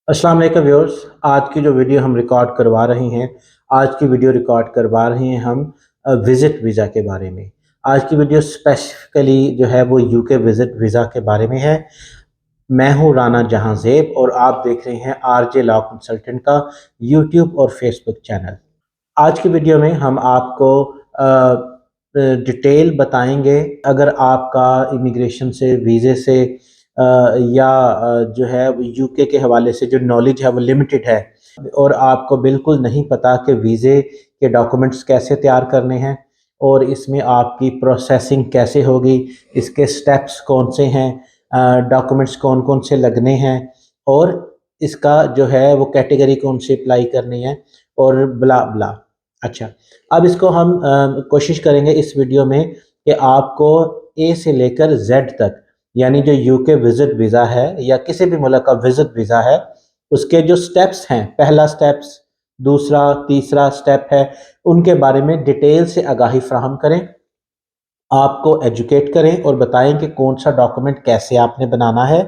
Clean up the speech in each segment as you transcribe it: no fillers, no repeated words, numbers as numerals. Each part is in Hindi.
अस्सलाम वालेकुम व्यूअर्स। आज की जो वीडियो हम रिकॉर्ड करवा रहे हैं, आज की वीडियो रिकॉर्ड करवा रहे हैं हम विज़िट वीज़ा के बारे में। आज की वीडियो स्पेसिफिकली जो है वो यूके विज़िट वीज़ा के बारे में है। मैं हूँ राना जहांज़ेब और आप देख रहे हैं आरजे लॉ कंसल्टेंट का यूट्यूब और फेसबुक चैनल। आज की वीडियो में हम आपको डिटेल बताएंगे। अगर आपका इमिग्रेशन से, वीज़े से या जो है यूके के हवाले से जो नॉलेज है वो लिमिटेड है और आपको बिल्कुल नहीं पता कि वीज़े के डॉक्यूमेंट्स कैसे तैयार करने हैं और इसमें आपकी प्रोसेसिंग कैसे होगी, इसके स्टेप्स कौन से हैं, डॉक्यूमेंट्स कौन कौन से लगने हैं और इसका जो है वो कैटेगरी कौन सी अप्लाई करनी है और ब्ला ब्ला। अच्छा, अब इसको हम कोशिश करेंगे इस वीडियो में कि आपको ए से लेकर जेड तक, यानी जो यूके विजिट वीज़ा है या किसी भी मुल्क का विजिट वीज़ा है, उसके जो स्टेप्स हैं, पहला स्टेप्स, दूसरा, तीसरा स्टेप है, उनके बारे में डिटेल से आगाही फ्राहम करें, आपको एजुकेट करें और बताएं कि कौन सा डॉक्यूमेंट कैसे आपने बनाना है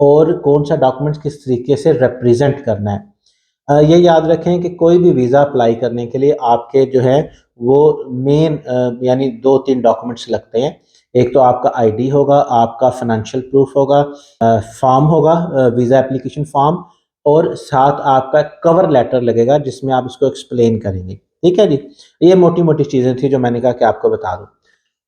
और कौन सा डॉक्यूमेंट किस तरीके से रिप्रेजेंट करना है। ये याद रखें कि कोई भी वीज़ा अप्लाई करने के लिए आपके जो है वो मेन यानी 2-3 डॉक्यूमेंट्स लगते हैं। एक तो आपका आईडी होगा, आपका फाइनेंशियल प्रूफ होगा, फॉर्म होगा, वीज़ा एप्लीकेशन फॉर्म, और साथ आपका कवर लेटर लगेगा जिसमें आप इसको एक्सप्लेन करेंगे। ठीक है जी? ये मोटी-मोटी चीज़ें थी जो मैंने कहा कि आपको बता दूँ।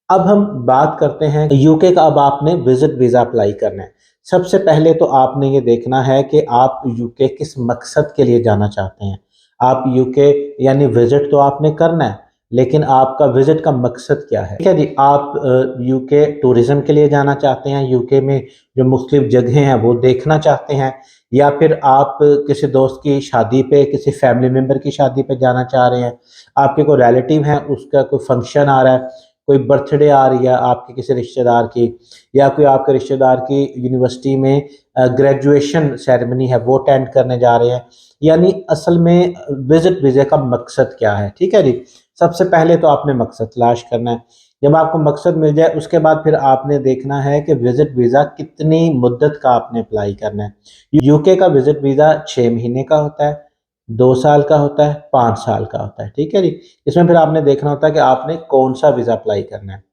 अब हम बात करते हैं यूके का। अब आपने विजिट वीज़ा अप्लाई करना है। सबसे पहले तो आपने ये देखना है कि आप यूके किस मकसद के लिए जाना चाहते हैं। आप यूके यानी विजिट तो आपने करना है, लेकिन आपका विजिट का मकसद क्या है? ठीक है जी, आप यूके टूरिज्म के लिए जाना चाहते हैं, यूके में जो मुख्तलिफ जगहें हैं वो देखना चाहते हैं, या फिर आप किसी दोस्त की शादी पे, किसी फैमिली मेम्बर की शादी पे जाना चाह रहे हैं, आपके कोई रिलेटिव हैं उसका कोई फंक्शन आ रहा है, कोई बर्थडे आ रही है आपके किसी रिश्तेदार की, या कोई आपके रिश्तेदार की यूनिवर्सिटी में ग्रेजुएशन सेरेमनी है वो अटेंड करने जा रहे हैं। यानी असल में विजिट वीज़े का मकसद क्या है? ठीक है जी। सबसे पहले तो आपने मकसद तलाश करना है। जब आपको मकसद मिल जाए उसके बाद फिर आपने देखना है कि विजिट वीज़ा कितनी मुद्दत का आपने अप्लाई करना है। यूके का विजिट वीज़ा 6 महीने का होता है, 2 साल का होता है, 5 साल का होता है। ठीक है जी। इसमें फिर आपने देखना होता है कि आपने कौन-सा वीज़ा अप्लाई करना है।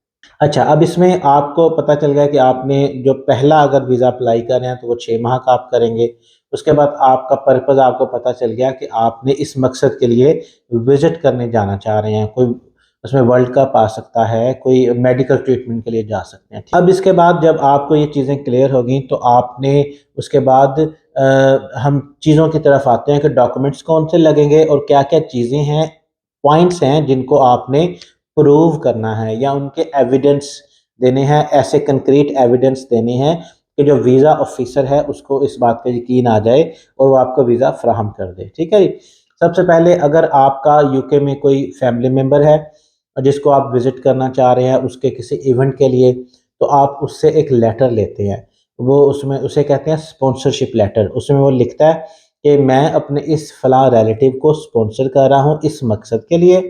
अच्छा, अब इसमें आपको पता चल गया कि आपने जो पहला अगर वीज़ा अप्लाई कर रहे हैं तो वो 6 माह का आप करेंगे। उसके बाद आपका पर्पज़ आपको पता चल गया कि आपने इस मकसद के लिए विज़िट करने जाना चाह रहे हैं। कोई उसमें वर्ल्ड कप आ सकता है, कोई मेडिकल ट्रीटमेंट के लिए जा सकते हैं। अब इसके बाद जब आपको ये चीज़ें क्लियर हो गई तो आपने उसके बाद हम चीज़ों की तरफ आते हैं कि डॉक्यूमेंट्स कौन से लगेंगे और क्या-क्या चीज़ें हैं, पॉइंट्स हैं जिनको आपने प्रूव करना है या उनके एविडेंस देने हैं, ऐसे कंक्रीट एविडेंस देने हैं कि जो वीज़ा ऑफिसर है उसको इस बात का यकीन आ जाए और वो आपको वीज़ा फ्राहम कर दे। ठीक है जी। सबसे पहले अगर आपका यूके में कोई फैमिली मेंबर है जिसको आप विजिट करना चाह रहे हैं उसके किसी इवेंट के लिए, तो आप उससे एक लेटर लेते हैं। वो उसमें उसे कहते हैं स्पॉन्सरशिप लेटर। उसमें वो लिखता है कि मैं अपने इस फलां रिलेटिव को स्पॉन्सर कर रहा हूँ इस मकसद के लिए।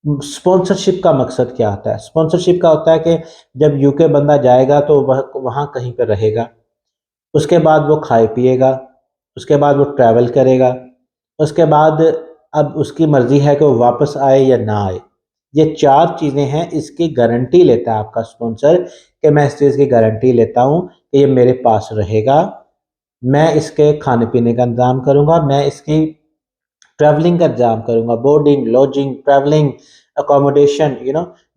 स्पॉन्सरशिप का मकसद क्या होता है? स्पॉन्सरशिप का होता है कि जब यूके बंदा जाएगा तो वह वहाँ कहीं पे रहेगा, उसके बाद वो खाए-पिएगा, उसके बाद वो ट्रैवल करेगा, उसके बाद अब उसकी मर्ज़ी है कि वो वापस आए या ना आए। ये 4 चीज़ें हैं, इसकी गारंटी लेता है आपका स्पॉन्सर कि मैं इस चीज़ की गारंटी लेता हूँ कि ये मेरे पास रहेगा, मैं इसके खाने-पीने का इंतज़ाम करूँगा, मैं इसकी ट्रैवलिंग का इंतज़ाम करूँगा, बोर्डिंग, लॉजिंग, ट्रैवलिंग, अकोमोडेशन,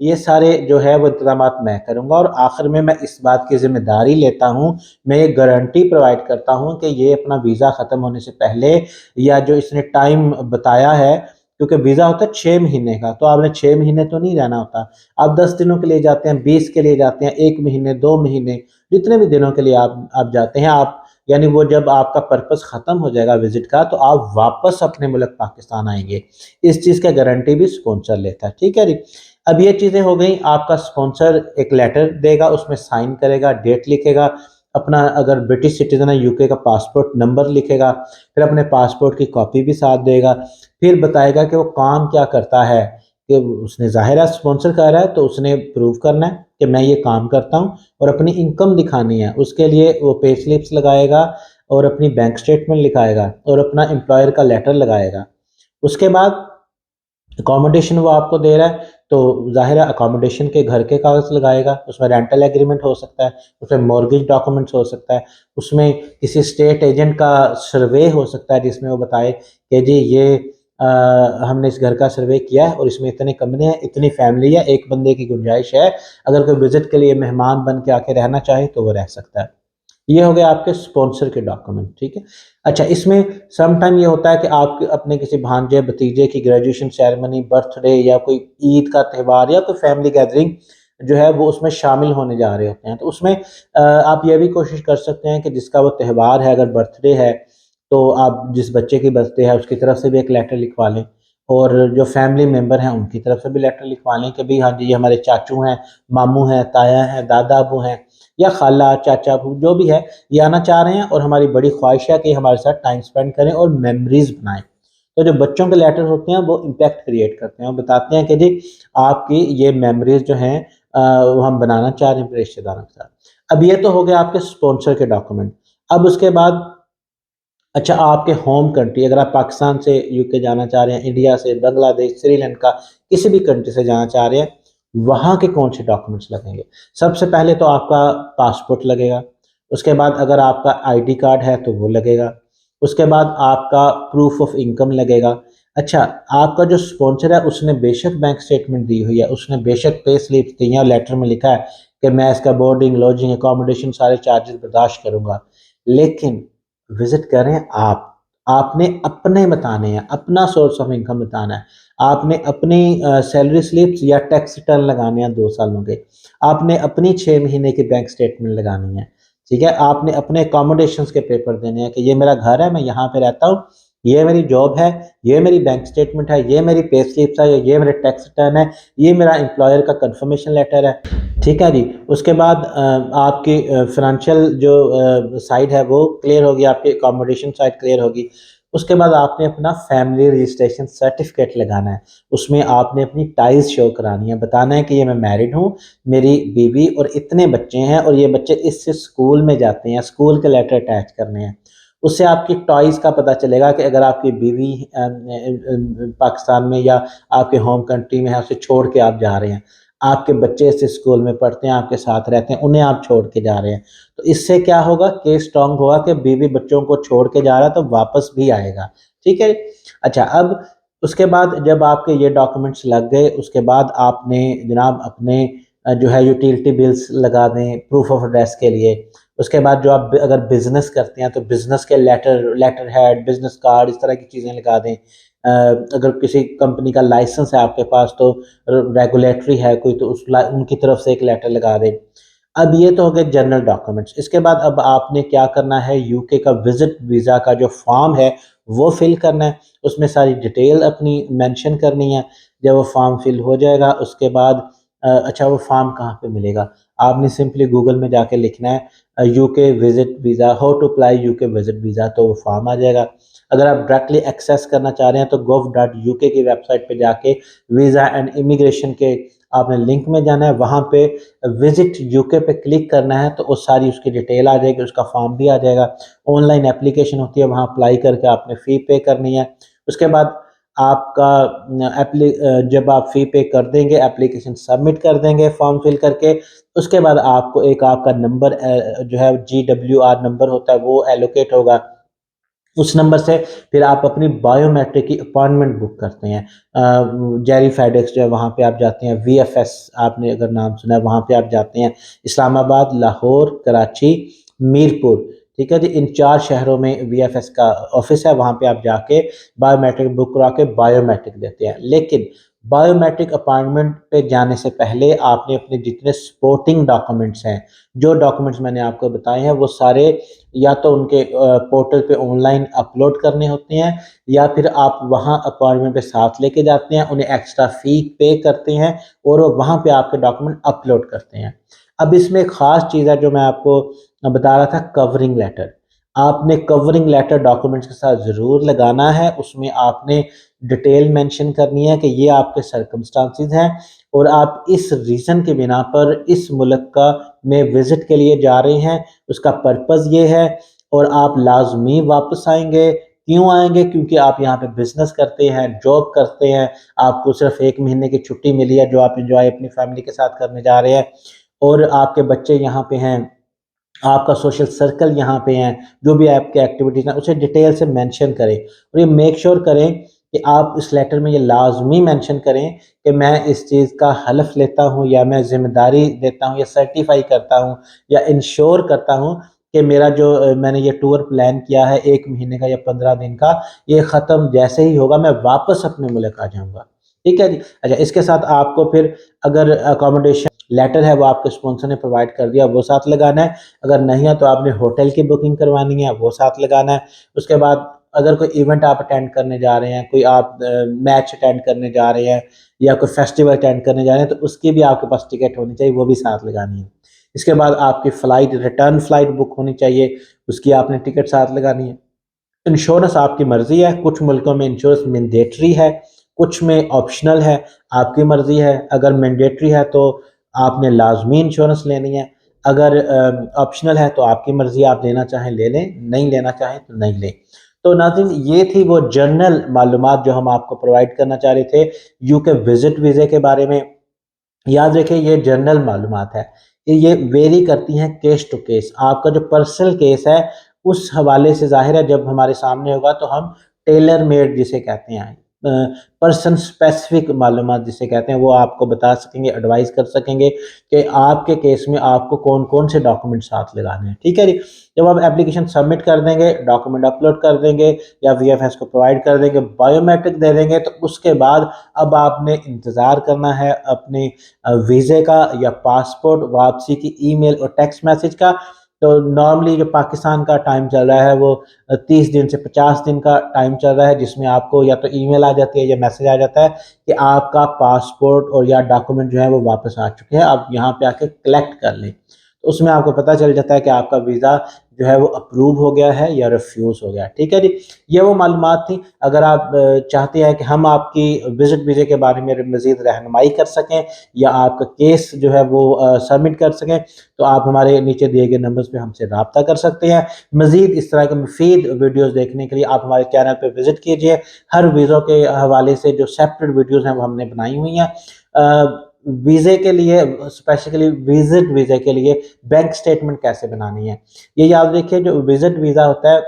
ये सारे जो है वो इंतज़ामात मैं करूँगा और आखिर में मैं इस बात की ज़िम्मेदारी लेता हूँ, मैं ये गारंटी प्रोवाइड करता हूँ कि ये अपना वीज़ा ख़त्म होने से पहले या जो इसने टाइम बताया है, क्योंकि वीज़ा होता है 6 महीने का, तो आपने 6 महीने तो नहीं रहना होता। आप 10 दिनों के लिए जाते हैं, 20 के लिए जाते हैं, 1 महीने, 2 महीने, जितने भी दिनों के लिए आप जाते हैं, आप यानी वो जब आपका पर्पस ख़त्म हो जाएगा विज़िट का तो आप वापस अपने मुल्क पाकिस्तान आएँगे। इस चीज़ का गारंटी भी स्पॉन्सर लेता है, ठीक है जी। अब ये चीज़ें हो गई, आपका स्पॉन्सर एक लेटर देगा, उसमें साइन करेगा, डेट लिखेगा, अपना अगर ब्रिटिश सिटीज़न है यूके का पासपोर्ट नंबर लिखेगा, फिर अपने पासपोर्ट की कॉपी भी साथ देगा, फिर बताएगा कि वो काम क्या करता है, कि उसने ज़ाहिर है स्पॉन्सर कर रहा है तो उसने प्रूव करना है कि मैं ये काम करता हूँ और अपनी इनकम दिखानी है। उसके लिए वो पे स्लिप्स लगाएगा और अपनी बैंक स्टेटमेंट लिखाएगा और अपना एम्प्लॉयर का लेटर लगाएगा। उसके बाद अकोमोडेशन वो आपको दे रहा है, तो ज़ाहिर है अकोमोडेशन के घर के कागज़ लगाएगा, उसमें रेंटल एग्रीमेंट हो सकता है, उसमें मॉर्गेज डॉक्यूमेंट्स हो सकता है, उसमें किसी स्टेट एजेंट का सर्वे हो सकता है जिसमें वो बताए कि जी ये हमने इस घर का सर्वे किया है और इसमें इतने कमरे हैं, इतनी फैमिली है, एक बंदे की गुंजाइश है, अगर कोई विज़िट के लिए मेहमान बन के आके रहना चाहे तो वो रह सकता है। ये हो गए आपके स्पॉन्सर के डॉक्यूमेंट, ठीक है। अच्छा, इसमें सम टाइम ये होता है कि आप अपने किसी भांजे भतीजे की ग्रेजुएशन सेरेमनी, बर्थडे या कोई ईद का त्यौहार या कोई फैमिली गैदरिंग जो है वो उसमें शामिल होने जा रहे होते हैं, तो उसमें आप ये भी कोशिश कर सकते हैं कि जिसका वो त्यौहार है, अगर बर्थडे है तो आप जिस बच्चे की बर्थडे है उसकी तरफ से भी एक लेटर लिखवा लें, और जो फैमिली मेंबर हैं उनकी तरफ से भी लेटर लिखवा लें कि भाई हाँ जी ये हमारे चाचू हैं, मामू हैं, ताया हैं, दादा अबू हैं, या खाला चाचा अबू जो भी है, ये आना चाह रहे हैं और हमारी बड़ी ख्वाहिश है कि हमारे साथ टाइम स्पेंड करें और मेमोरीज बनाएं। तो जो बच्चों के लेटर होते हैं वो इम्पैक्ट क्रिएट करते हैं और बताते हैं कि जी आपकी ये मेमोरीज जो हैं वो हम बनाना चाह रहे हैं अपने रिश्तेदारों के साथ। अब ये तो हो गया आपके स्पॉन्सर के डॉक्यूमेंट। अब उसके बाद अच्छा, आपके होम कंट्री, अगर आप पाकिस्तान से यूके जाना चाह रहे हैं, इंडिया से, बांग्लादेश, श्रीलंका, किसी भी कंट्री से जाना चाह रहे हैं, वहाँ के कौन से डॉक्यूमेंट्स लगेंगे? सबसे पहले तो आपका पासपोर्ट लगेगा, उसके बाद अगर आपका आईडी कार्ड है तो वो लगेगा, उसके बाद आपका प्रूफ ऑफ इनकम लगेगा। अच्छा, आपका जो स्पॉन्सर है उसने बेशक बैंक स्टेटमेंट दी हुई है, उसने बेशक पे स्लिप दी है और लेटर में लिखा है कि मैं इसका बोर्डिंग, लॉजिंग, अकोमोडेशन सारे चार्जेस बर्दाश्त करूँगा, लेकिन विजिट करें आप। आपने अपने बताने हैं, अपना सोर्स ऑफ इनकम बताना है, आपने अपनी सैलरी स्लिप्स या टैक्स रिटर्न लगाने हैं 2 सालों के, आपने अपनी 6 महीने की बैंक स्टेटमेंट लगानी है, ठीक है? आपने अपने अकोमोडेशंस के पेपर देने हैं कि ये मेरा घर है, मैं यहाँ पे रहता हूँ, ये मेरी जॉब है, ये मेरी बैंक स्टेटमेंट है, ये मेरी पे स्लिप्स है, ये मेरे टैक्स रिटर्न है, ये मेरा एम्प्लॉयर का कन्फर्मेशन लेटर है, ठीक है जी। उसके बाद आपकी फाइनेंशियल जो साइड है वो क्लियर होगी, आपकी अकोमोडेशन साइड क्लियर होगी। उसके बाद आपने अपना फैमिली रजिस्ट्रेशन सर्टिफिकेट लगाना है, उसमें आपने अपनी टाइज शो करानी है, बताना है कि ये मैं मैरिड हूँ, मेरी बीवी और इतने बच्चे हैं और ये बच्चे इस स्कूल में जाते हैं, स्कूल के लेटर अटैच करने हैं। उससे आपकी टॉइज़ का पता चलेगा कि अगर आपकी बीवी पाकिस्तान में या आपके होम कंट्री में है, उसे छोड़ के आप जा रहे हैं, आपके बच्चे इस स्कूल में पढ़ते हैं, आपके साथ रहते हैं, उन्हें आप छोड़ के जा रहे हैं, तो इससे क्या होगा, केस स्ट्रॉन्ग होगा कि बीवी बच्चों को छोड़ के जा रहा है तो वापस भी आएगा, ठीक है। अच्छा, अब उसके बाद जब आपके ये डॉक्यूमेंट्स लग गए, उसके बाद आपने जनाब अपने जो है यूटिलिटी बिल्स लगा दें प्रूफ ऑफ एड्रेस के लिए। उसके बाद जो आप अगर बिजनेस करते हैं तो बिजनेस के लेटर हेड, बिजनेस कार्ड, इस तरह की चीज़ें लगा दें। अगर किसी कंपनी का लाइसेंस है आपके पास तो रेगुलेटरी है कोई, तो उनकी तरफ से एक लेटर लगा दें। अब ये तो हो गए जनरल डॉक्यूमेंट्स। इसके बाद अब आपने क्या करना है, यूके का विजिट वीज़ा का जो फॉर्म है वो फिल करना है, उसमें सारी डिटेल अपनी मेंशन करनी है। जब वो फॉर्म फिल हो जाएगा उसके बाद अच्छा, वो फॉर्म कहाँ पे मिलेगा? आपने सिंपली गूगल में जाके लिखना है UK visit visa, how to apply UK visit visa, तो वो फॉर्म आ जाएगा। अगर आप डायरेक्टली एक्सेस करना चाह रहे हैं तो gov.uk की वेबसाइट पे जाके वीज़ा एंड इमिग्रेशन के आपने लिंक में जाना है, वहाँ पे विजिट यूके पे क्लिक करना है, तो वो सारी उसकी डिटेल आ जाएगी, उसका फॉर्म भी आ जाएगा। ऑनलाइन एप्लीकेशन होती है, वहाँ अप्लाई करके आपने फ़ी पे करनी है। उसके बाद आपका जब आप फ़ी पे कर देंगे, एप्लीकेशन सबमिट कर देंगे फॉर्म फिल करके, उसके बाद आपको एक आपका नंबर जो है GWR नंबर होता है वो एलोकेट होगा। उस नंबर से फिर आप अपनी बायोमेट्रिक की अपॉइंटमेंट बुक करते हैं। जेरी फेडेक्स जो है वहाँ पे आप जाते हैं, VFS आपने अगर नाम सुना है वहाँ पे आप जाते हैं, इस्लामाबाद, लाहौर, कराची, मीरपुर, ठीक है जी, इन 4 शहरों में VFS का ऑफिस है, वहाँ पे आप जाके बायोमेट्रिक बुक करा के बायोमेट्रिक देते हैं। लेकिन बायोमेट्रिक अपॉइंटमेंट पे जाने से पहले आपने अपने जितने सपोर्टिंग डॉक्यूमेंट्स हैं, जो डॉक्यूमेंट्स मैंने आपको बताए हैं वो सारे या तो उनके पोर्टल पे ऑनलाइन अपलोड करने होते हैं, या फिर आप वहाँ अपॉइंटमेंट पे साथ लेके जाते हैं, उन्हें एक्स्ट्रा फ़ी पे करते हैं और वो वहाँ पे आपके डॉक्यूमेंट अपलोड करते हैं। अब इसमें एक ख़ास चीज़ है जो मैं आपको बता रहा था, कवरिंग लेटर। आपने कवरिंग लेटर डॉक्यूमेंट्स के साथ ज़रूर लगाना है, उसमें आपने डिटेल मेंशन करनी है कि ये आपके सर्कमस्टांसेस हैं और आप इस रीज़न के बिना पर इस मुल्क का में विज़िट के लिए जा रहे हैं, उसका पर्पज़ ये है और आप लाज़मी वापस आएँगे। क्यों आएँगे? क्योंकि आप यहाँ पे बिज़नेस करते हैं, जॉब करते हैं, आपको सिर्फ़ 1 महीने की छुट्टी मिली है जो आप एन्जॉय अपनी फ़ैमिली के साथ करने जा रहे हैं और आपके बच्चे यहाँ पे हैं, आपका सोशल सर्कल यहाँ पे है, जो भी आपकी एक्टिविटीज़ हैं उसे डिटेल से मेंशन करें और ये मेक श्योर करें कि आप इस लेटर में ये लाज़मी मेंशन करें कि मैं इस चीज़ का हलफ़ लेता हूँ या मैं ज़िम्मेदारी देता हूँ या सर्टिफ़ाई करता हूँ या इंश्योर करता हूँ कि मेरा जो मैंने ये टूर प्लान किया है 1 महीने का या 15 दिन का, ये ख़त्म जैसे ही होगा मैं वापस अपने मुल्क आ जाऊँगा। ठीक है जी? अच्छा, इसके साथ आपको फिर अगर अकोमोडेशन लेटर है वो आपके स्पॉन्सर ने प्रोवाइड कर दिया, वो साथ लगाना है। अगर नहीं है तो आपने होटल की बुकिंग करवानी है, वो साथ लगाना है। उसके बाद अगर कोई इवेंट आप अटेंड करने जा रहे हैं, कोई आप मैच अटेंड करने जा रहे हैं या कोई फेस्टिवल अटेंड करने जा रहे हैं, तो उसकी भी आपके पास टिकट होनी चाहिए, वो भी साथ लगानी है। इसके बाद आपकी फ़्लाइट रिटर्न फ़्लाइट बुक होनी चाहिए, उसकी आपने टिकट साथ लगानी है। इंश्योरेंस आपकी मर्ज़ी है, कुछ मुल्कों में इंश्योरेंस मैंडेटरी है, कुछ में ऑप्शनल है, आपकी मर्ज़ी है। अगर मैंडेटरी है तो आपने लाज़मी इंश्योरेंस लेनी है, अगर ऑप्शनल है तो आपकी मर्ज़ी, आप लेना चाहें ले लें, नहीं लेना चाहें तो नहीं लें। तो नाज़रीन, ये थी वो जनरल मालूमात जो हम आपको प्रोवाइड करना चाह रहे थे यूके विज़िट वीज़े के बारे में। याद रखें ये जनरल मालूमात है, ये वेरी करती हैं केस टू केस। आपका जो पर्सनल केस है उस हवाले से ज़ाहिर है जब हमारे सामने होगा तो हम टेलर मेड जिसे कहते हैं पर्सन स्पेसिफिक मालूमात जिसे कहते हैं वो आपको बता सकेंगे, एडवाइस कर सकेंगे कि आपके केस में आपको कौन-कौन से डॉक्यूमेंट साथ लगाने हैं। ठीक है जी? जब आप एप्लीकेशन सबमिट कर देंगे, डॉक्यूमेंट अपलोड कर देंगे या वीएफएस को प्रोवाइड कर देंगे, बायोमेट्रिक दे देंगे तो उसके बाद अब आपने इंतज़ार करना है अपने वीज़े का या पासपोर्ट वापसी की ईमेल और टेक्स्ट मैसेज का। तो नॉर्मली जो पाकिस्तान का टाइम चल रहा है वो 30 दिन से 50 दिन का टाइम चल रहा है जिसमें आपको या तो ईमेल आ जाती है या मैसेज आ जाता है कि आपका पासपोर्ट और या डॉक्यूमेंट जो है वो वापस आ चुके हैं, आप यहाँ पे आके कलेक्ट कर लें। तो उसमें आपको पता चल जाता है कि आपका वीज़ा जो है वो अप्रूव हो गया है या रिफ्यूज़ हो गया है। ठीक है जी? ये वो मालूमात थी। अगर आप चाहते हैं कि हम आपकी विज़िट वीज़े के बारे में मज़ीद रहनुमाई कर सकें या आपका केस जो है वो सबमिट कर सकें, तो आप हमारे नीचे दिए गए नंबर्स पे हमसे रब्ता कर सकते हैं। मज़ीद इस तरह के मुफ़ीद वीडियोज़ देखने के लिए आप हमारे चैनल पे विज़िट कीजिए। हर वीज़ों के हवाले से जो सेपरेट वीडियोज़ हैं वो हमने बनाई हुई हैं। वीज़े के लिए स्पेसिफ़िकली विज़िट वीज़े के लिए बैंक स्टेटमेंट कैसे बनानी है, ये याद रखिए। जो विज़िट वीज़ा होता है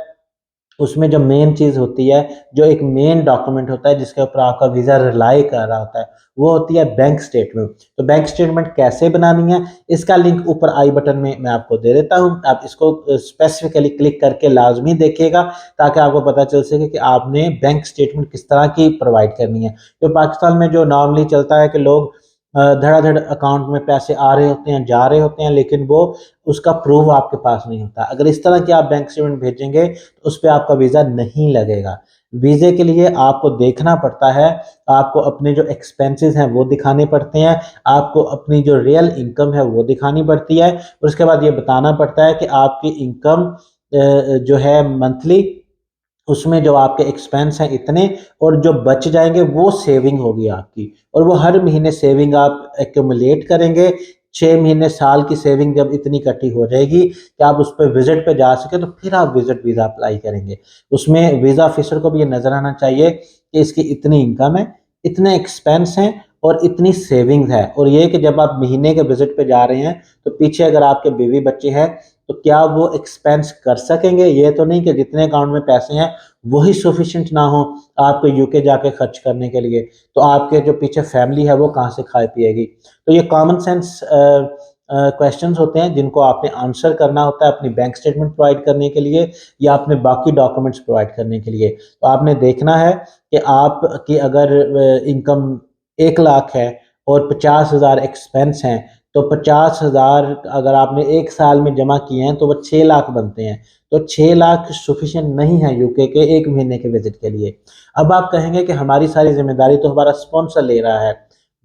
उसमें जो मेन चीज़ होती है, जो एक मेन डॉक्यूमेंट होता है जिसके ऊपर आपका वीज़ा रिलाई कर रहा होता है, वो होती है बैंक स्टेटमेंट। तो बैंक स्टेटमेंट कैसे बनानी है, इसका लिंक ऊपर आई बटन में मैं आपको दे देता हूँ। आप इसको स्पेसिफिकली क्लिक करके लाज़मी देखिएगा ताकि आपको पता चल सके कि आपने बैंक स्टेटमेंट किस तरह की प्रोवाइड करनी है। तो पाकिस्तान में जो नॉर्मली चलता है कि लोग धड़ाधड़ अकाउंट में पैसे आ रहे होते हैं, जा रहे होते हैं, लेकिन वो उसका प्रूफ आपके पास नहीं होता। अगर इस तरह की आप बैंक स्टेटमेंट भेजेंगे तो उस पे आपका वीज़ा नहीं लगेगा। वीज़े के लिए आपको देखना पड़ता है, आपको अपने जो एक्सपेंसेस हैं वो दिखाने पड़ते हैं, आपको अपनी जो रियल इनकम है वो दिखानी पड़ती है और उसके बाद ये बताना पड़ता है कि आपकी इनकम जो है मंथली, उसमें जो आपके एक्सपेंस हैं इतने और जो बच जाएँगे वो सेविंग होगी आपकी और वो हर महीने सेविंग आप एक्यूमुलेट करेंगे। 6 महीने साल की सेविंग जब इतनी इकट्ठी हो जाएगी कि आप उस पे विज़िट पे जा सकें तो फिर आप विज़िट वीज़ा अप्लाई करेंगे। उसमें वीज़ा ऑफ़िसर को भी ये नज़र आना चाहिए कि इसकी इतनी इनकम है, इतने एक्सपेंस हैं और इतनी सेविंग्स है और ये कि जब आप महीने के विज़िट पे जा रहे हैं तो पीछे अगर आपके बीवी बच्चे हैं तो क्या वो एक्सपेंस कर सकेंगे? ये तो नहीं कि जितने अकाउंट में पैसे हैं वही सफिशिएंट ना हो आपको यूके जाके खर्च करने के लिए, तो आपके जो पीछे फैमिली है वो कहाँ से खाए पिएगी। तो ये कॉमन सेंस क्वेश्चंस होते हैं जिनको आपने आंसर करना होता है अपनी बैंक स्टेटमेंट प्रोवाइड करने के लिए या अपने बाकी डॉक्यूमेंट्स प्रोवाइड करने के लिए। तो आपने देखना है कि आपकी अगर इनकम 1 लाख है और 50,000 एक्सपेंस हैं, तो 50,000 अगर आपने 1 साल में जमा किए हैं तो वो 6 लाख बनते हैं। तो 6 लाख सफिशिएंट नहीं है यूके के 1 महीने के विज़िट के लिए। अब आप कहेंगे कि हमारी सारी ज़िम्मेदारी तो हमारा स्पॉन्सर ले रहा है।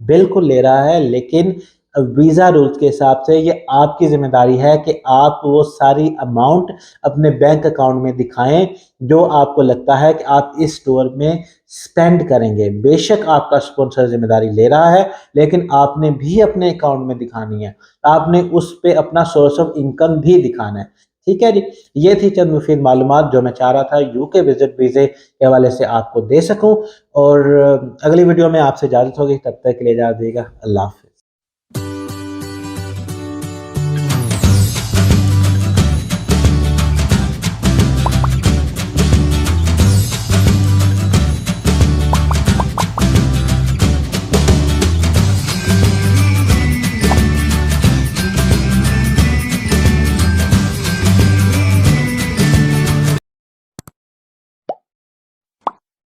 बिल्कुल ले रहा है, लेकिन वीज़ा रूल्स के हिसाब से ये आपकी ज़िम्मेदारी है कि आप वो सारी अमाउंट अपने बैंक अकाउंट में दिखाएँ, जो आपको लगता है कि आप इस टूर में स्पेंड करेंगे। बेशक आपका स्पॉन्सर ज़िम्मेदारी ले रहा है, लेकिन आपने भी अपने अकाउंट में दिखानी है। आपने उस पे अपना सोर्स ऑफ इनकम भी दिखाना है। ठीक है जी, ये थी चंद मुफीद मालूमात जो मैं चाह रहा था यूके विजिट वीज़े के हवाले से आपको दे सकूं। और अगली वीडियो में आपसे इजाज़त होगी, तब तक के लिए इजाज़त दीजिएगा। अल्लाह हाफ़िज़।